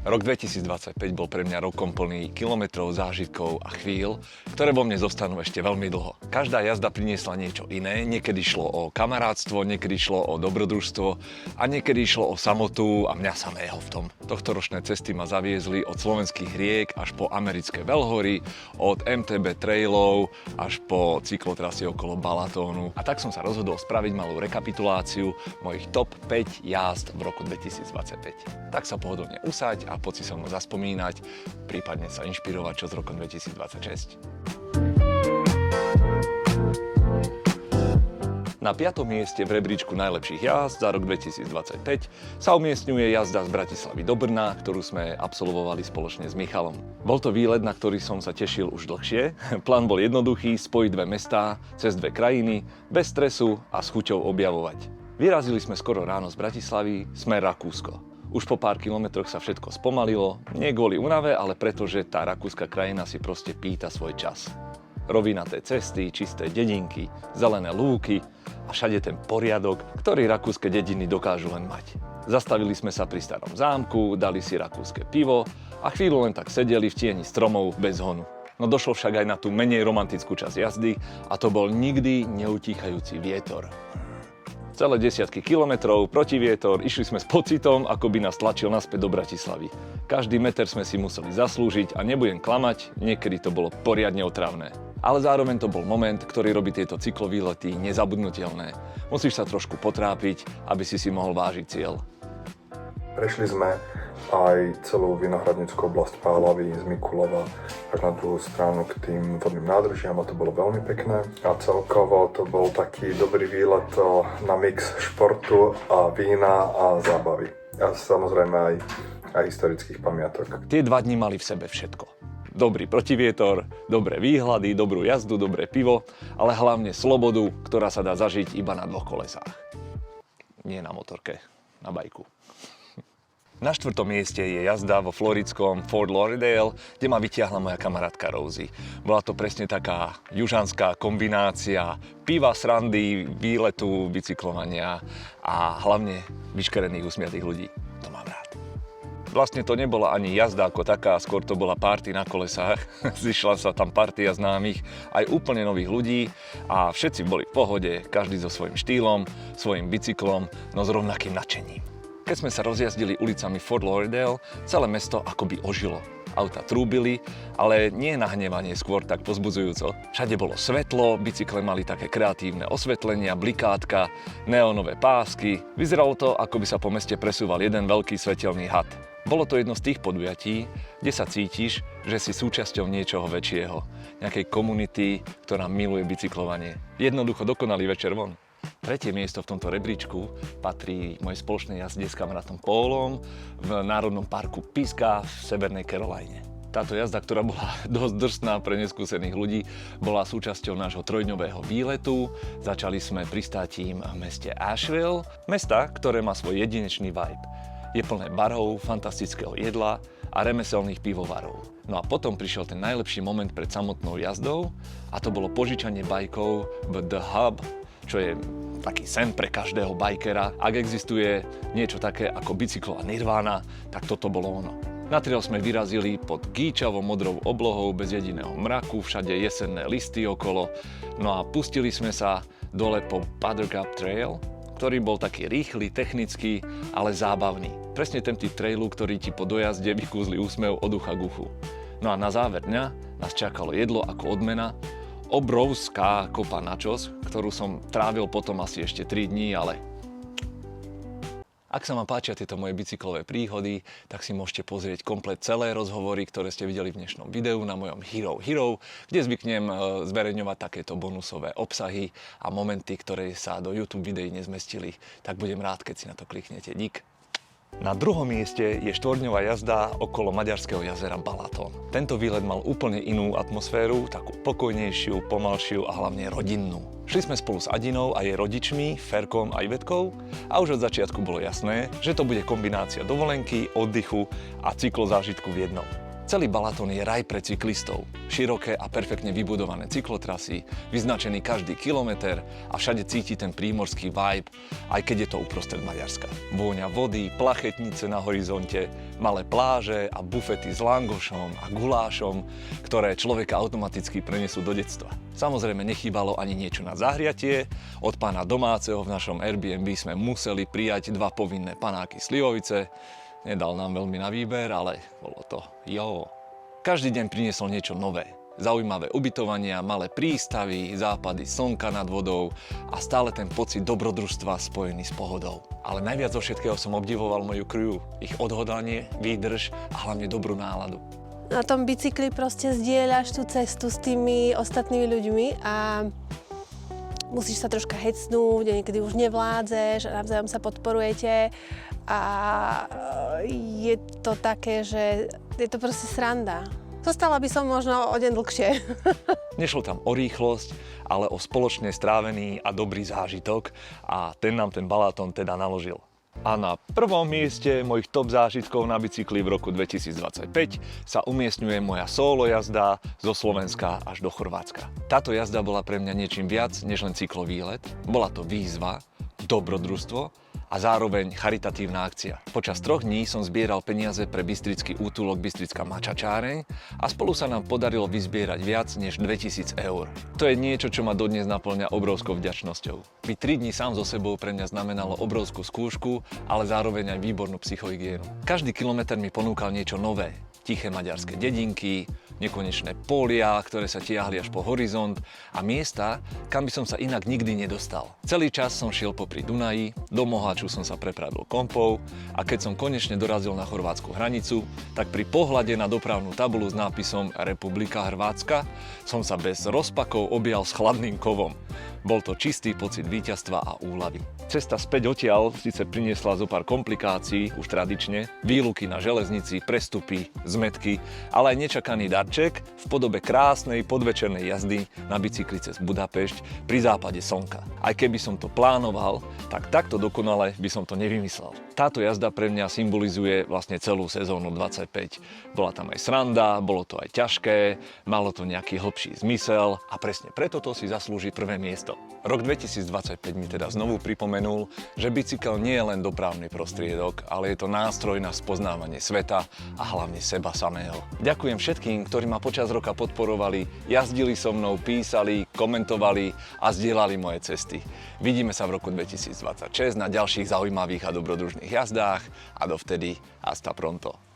Rok 2025 bol pre mňa rokom plný kilometrov, zážitkov a chvíľ, ktoré vo mne zostanú ešte veľmi dlho. Každá jazda priniesla niečo iné, niekedy šlo o kamarátstvo, niekedy šlo o dobrodružstvo a niekedy šlo o samotu a mňa samého v tom. Tohtoročné cesty ma zaviezli od slovenských riek až po americké veľhory, od MTB trailov až po cyklotrasy okolo Balatónu. A tak som sa rozhodol spraviť malú rekapituláciu mojich top 5 jazd v roku 2025. Tak sa pohodlne usaď a poď si so mnou zaspomínať, prípadne sa inšpirovať čo s rokom 2026. Na 5. mieste v rebríčku najlepších jazd za rok 2025 sa umiestňuje jazda z Bratislavy do Brna, ktorú sme absolvovali spoločne s Michalom. Bol to výlet, na ktorý som sa tešil už dlhšie. Plán bol jednoduchý, spojiť dve mestá cez dve krajiny, bez stresu a s chuťou objavovať. Vyrazili sme skoro ráno z Bratislavy, smer Rakúsko. Už po pár kilometroch sa všetko spomalilo, nie kvôli únave, ale preto, že tá rakúska krajina si proste pýta svoj čas. Rovinaté cesty, čisté dedinky, zelené lúky a všade ten poriadok, ktorý rakúske dediny dokážu len mať. Zastavili sme sa pri starom zámku, dali si rakúske pivo a chvíľu len tak sedeli v tieni stromov bez honu. No došlo však aj na tú menej romantickú časť jazdy a to bol nikdy neutíchajúci vietor. Celé desiatky kilometrov, protivietor, išli sme s pocitom, ako by nás tlačil naspäť do Bratislavy. Každý meter sme si museli zaslúžiť a nebudem klamať, niekedy to bolo poriadne otravné. Ale zároveň to bol moment, ktorý robí tieto cyklovýlety nezabudnutelné. Musíš sa trošku potrápiť, aby si mohol vážiť cieľ. Prešli sme aj celú vinohradnícku oblasť Pálavy z Mikulova až na druhú stranu k tým vodným nádržiam a to bolo veľmi pekné. A celkovo to bol taký dobrý výlet na mix športu a vína a zábavy. A samozrejme aj historických pamiatok. Tie 2 dni mali v sebe všetko. Dobrý protivietor, dobré výhľady, dobrú jazdu, dobré pivo, ale hlavne slobodu, ktorá sa dá zažiť iba na 2 kolesách. Nie na motorke, na bajku. Na 4. mieste je jazda vo floridskom Fort Lauderdale, kde ma vytiahla moja kamarátka Rosie. Bola to presne taká južanská kombinácia piva, srandy, výletu, bicyklovania a hlavne vyškerených usmiatých ľudí. To mám rád. Vlastne to nebola ani jazda ako taká, skôr to bola party na kolesách. Zišla sa tam partia známych, aj úplne nových ľudí a všetci boli v pohode, každý so svojím štýlom, svojím bicyklom, no s rovnakým nadšením. Keď sme sa rozjazdili ulicami Fort Lauderdale, celé mesto akoby ožilo. Auta trúbili, ale nie nahnevanie, skôr tak povzbudzujúco. Všade bolo svetlo, bicykle mali také kreatívne osvetlenia, blikátka, neónové pásky. Vyzeralo to, ako by sa po meste presúval jeden veľký svetelný had. Bolo to jedno z tých podujatí, kde sa cítiš, že si súčasťou niečoho väčšieho. Nejakej komunity, ktorá miluje bicyklovanie. Jednoducho dokonalý večer von. 3. miesto v tomto rebríčku patrí mojej spoločnej jazde s kamarátom Paulom v Národnom parku Pisgah v Severnej Caroline. Táto jazda, ktorá bola dosť drsná pre neskúsených ľudí, bola súčasťou nášho trojdňového výletu. Začali sme pristátím v meste Asheville, mesta, ktoré má svoj jedinečný vibe. Je plné barov, fantastického jedla a remeselných pivovarov. No a potom prišiel ten najlepší moment pred samotnou jazdou a to bolo požičanie bajkov v The Hub, čo je taký sen pre každého bajkera. Ak existuje niečo také ako bicyklo a nirvána, tak toto bolo ono. Na trail sme vyrazili pod gíčavou modrou oblohou bez jediného mraku, všade jesenné listy okolo. No a pustili sme sa dole po Buttercup Trail, ktorý bol taký rýchly, technický, ale zábavný. Presne ten typ trailu, ktorý ti po dojazde vykúzli úsmev od ucha k uchu. No a na záver dňa nás čakalo jedlo ako odmena, obrovská kopa nachos, ktorú som trávil potom asi ešte 3 dní, ale ak sa vám páčia tieto moje bicyklové príhody, tak si môžete pozrieť komplet celé rozhovory, ktoré ste videli v dnešnom videu na mojom Hero, kde zvyknem zverejňovať takéto bonusové obsahy a momenty, ktoré sa do YouTube videí nezmestili. Tak budem rád, keď si na to kliknete. Dík. Na 2. mieste je 4-dňová jazda okolo maďarského jazera Balatón. Tento výlet mal úplne inú atmosféru, takú pokojnejšiu, pomalšiu a hlavne rodinnú. Šli sme spolu s Adinou a jej rodičmi, Ferkom a Ivetkou a už od začiatku bolo jasné, že to bude kombinácia dovolenky, oddychu a cyklozážitku v jednom. Celý Balatón je raj pre cyklistov. Široké a perfektne vybudované cyklotrasy, vyznačený každý kilometer a všade cíti ten prímorský vibe, aj keď je to uprostred Maďarska. Vôňa vody, plachetnice na horizonte, malé pláže a bufety s langošom a gulášom, ktoré človeka automaticky prenesú do detstva. Samozrejme nechýbalo ani niečo na zahriatie. Od pána domáceho v našom Airbnb sme museli prijať 2 povinné panáky slivovice. Nedal nám veľmi na výber, ale bolo to Každý deň priniesol niečo nové. Zaujímavé ubytovania, malé prístavy, západy slnka nad vodou a stále ten pocit dobrodružstva spojený s pohodou. Ale najviac zo všetkého som obdivoval moju crew, ich odhodlanie, výdrž a hlavne dobrú náladu. Na tom bicykli proste zdieľaš tú cestu s tými ostatnými ľuďmi a musíš sa troška hecnúť, niekedy už nevládzeš a navzájom sa podporujete a je to také, že je to proste sranda. Zostala by som možno o deň dlhšie. Nešlo tam o rýchlosť, ale o spoločne strávený a dobrý zážitok a ten nám ten Balaton teda naložil. A na prvom mieste mojich top zážitkov na bicykli v roku 2025 sa umiestňuje moja solo jazda zo Slovenska až do Chorvátska. Táto jazda bola pre mňa niečím viac než len cyklovýlet. Bola to výzva, dobrodružstvo a zároveň charitatívna akcia. Počas 3 dní som zbieral peniaze pre bystrický útulok Bystrická mačačáreň a spolu sa nám podarilo vyzbierať viac než 2000 eur. To je niečo, čo ma dodnes naplňa obrovskou vďačnosťou. Byť 3 dní sám so sebou pre mňa znamenalo obrovskú skúšku, ale zároveň aj výbornú psychohygienu. Každý kilometr mi ponúkal niečo nové. Tiché maďarské dedinky, nekonečné polia, ktoré sa tiahli až po horizont a miesta, kam by som sa inak nikdy nedostal. Celý čas som šiel popri Dunaji, do Mohaču som sa prepravil kompou a keď som konečne dorazil na chorvátsku hranicu, tak pri pohľade na dopravnú tabuľu s nápisom Republika Hrvátska som sa bez rozpakov objal s chladným kovom. Bol to čistý pocit víťazstva a úľavy. Cesta späť odtiaľ síce priniesla zo pár komplikácií, už tradične, výluky na železnici, prestupy, zmätky, ale aj nečakaný darček v podobe krásnej podvečernej jazdy na bicykli cez Budapešť pri západe slnka. Aj keby som to plánoval, tak takto dokonale by som to nevymyslel. Táto jazda pre mňa symbolizuje vlastne celú sezónu 25. Bola tam aj sranda, bolo to aj ťažké, malo to nejaký hlbší zmysel a presne preto to si zaslúži prvé miesto. Rok 2025 mi teda znovu pripomenul, že bicykel nie je len dopravný prostriedok, ale je to nástroj na spoznávanie sveta a hlavne seba samého. Ďakujem všetkým, ktorí ma počas roka podporovali, jazdili so mnou, písali, komentovali a zdieľali moje cesty. Vidíme sa v roku 2026 na ďalších zaujímavých a dobrodružných jazdách a dovtedy hasta pronto.